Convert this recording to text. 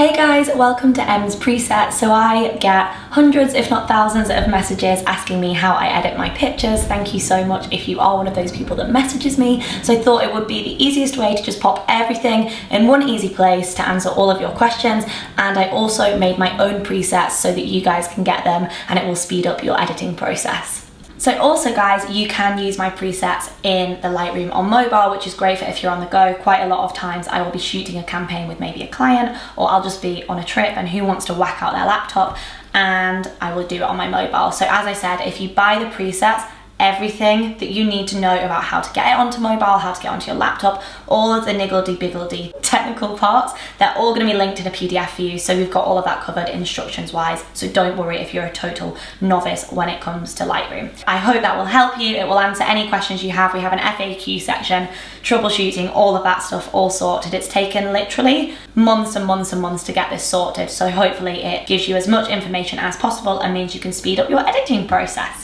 Hey guys, welcome to Em's Presets. So I get hundreds if not thousands of messages asking me how I edit my pictures. Thank you so much if you are one of those people that messages me. So I thought it would be the easiest way to just pop everything in one easy place to answer all of your questions. And I also made my own presets so that you guys can get them and it will speed up your editing process. So also guys, you can use my presets in the Lightroom on mobile, which is great for if you're on the go. Quite a lot of times I will be shooting a campaign with maybe a client, or I'll just be on a trip and who wants to whack out their laptop, and I will do it on my mobile. So as I said, if you buy the presets, everything that you need to know about how to get it onto mobile, how to get onto your laptop, all of the niggledy-biggledy technical parts, they're all going to be linked in a PDF for you. So we've got all of that covered instructions wise. So don't worry if you're a total novice when it comes to Lightroom. I hope that will help you. It will answer any questions you have. We have an FAQ section, troubleshooting, all of that stuff all sorted. It's taken literally months and months and months to get this sorted. So hopefully it gives you as much information as possible and means you can speed up your editing process.